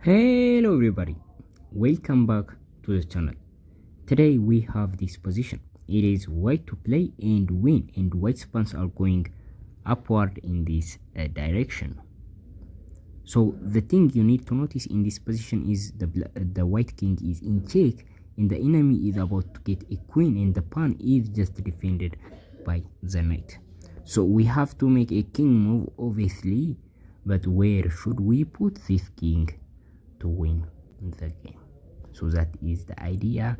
Hello everybody, welcome back to the channel. Today we have this position. It is white to play and win, and white's pawns are going upward in this direction. So the thing you need to notice in this position is the white king is in check and the enemy is about to get a queen and the pawn is just defended by the knight. So we have to make a king move obviously, but where should we put this king to win the game? So that is the idea,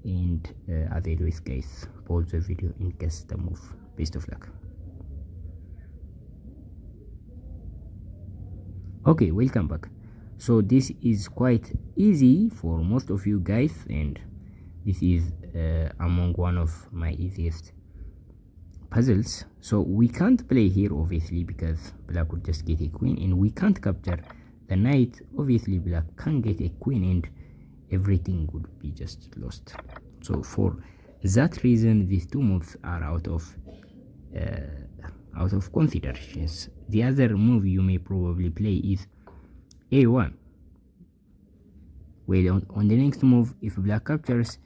and as always guys, pause the video in case the move. Best of luck. Okay, welcome back. So this is quite easy for most of you guys, and this is among one of my easiest puzzles. So we can't play here obviously because black would just get a queen, and we can't capture the knight. Obviously black can get a queen and everything would be just lost. So for that reason these two moves are out of considerations. The other move you may probably play is a1. Well, on the next move, if black captures,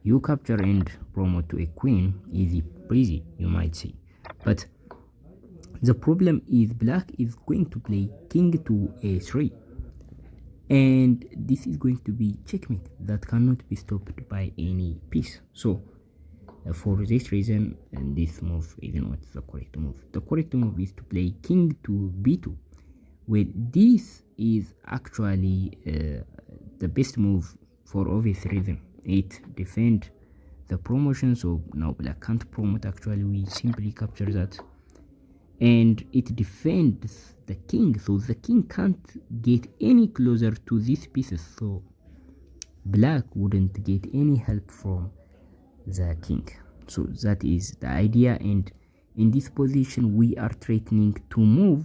you capture and promote to a queen. Easy breezy, you might say. But the problem is black is going to play king to a3, and this is going to be checkmate that cannot be stopped by any piece. So for this reason, and this move is not the correct move. The correct move is to play king to b2. Well, this is actually the best move for obvious reason. It defends the promotion, so now black can't promote. Actually we simply capture that, and it defends the king, so the king can't get any closer to these pieces, so black wouldn't get any help from the king. So that is the idea, and in this position we are threatening to move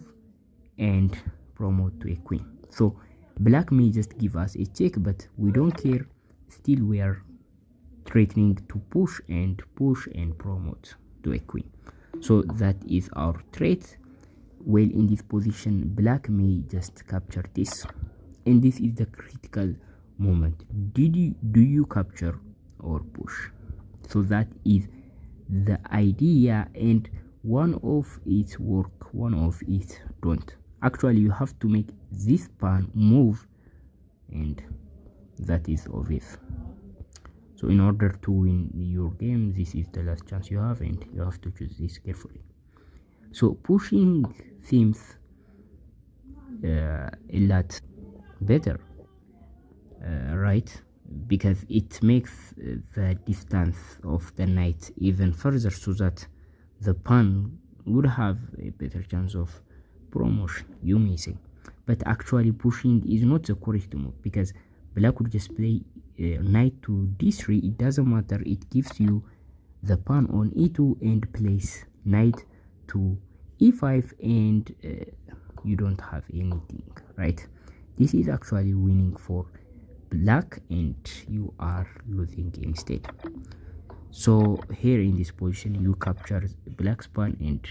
and promote to a queen. So black may just give us a check, but we don't care. Still we are threatening to push and promote to a queen. So that is our threat. Well, in this position black may just capture this, and this is the critical moment. Do you capture or push? So that is the idea, and one of it work, one of it don't. Actually you have to make this pawn move, and that is obvious. So in order to win your game, this is the last chance you have, and you have to choose this carefully. So pushing seems a lot better, right? Because it makes the distance of the knight even further, so that the pawn would have a better chance of promotion, you may say. But actually pushing is not the correct move, because black would just play knight to d3. It doesn't matter, it gives you the pawn on e2 and place knight to e5, and you don't have anything, right? This is actually winning for black, and you are losing instead. So here in this position you capture black's pawn, and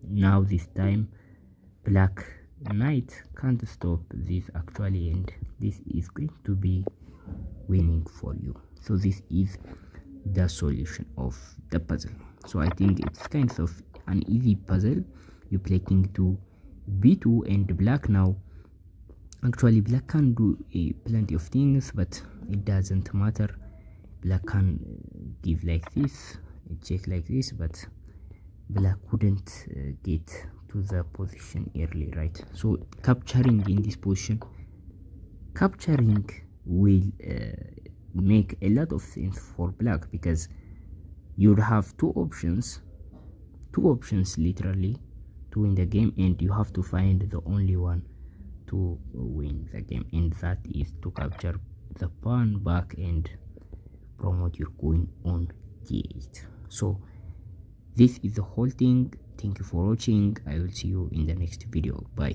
now this time black knight can't stop this actually, and this is going to be winning for you. So this is the solution of the puzzle. So I think it's kind of an easy puzzle. You play king to b2, and black now, actually black can do plenty of things, but it doesn't matter. Black can give like this, check like this, but black couldn't get to the position early, right? So capturing in this position, capturing will make a lot of sense for black, because you'd have two options literally to win the game, and you have to find the only one to win the game, and that is to capture the pawn back and promote your queen on g8. So this is the whole thing. Thank you for watching. I will see you in the next video. Bye.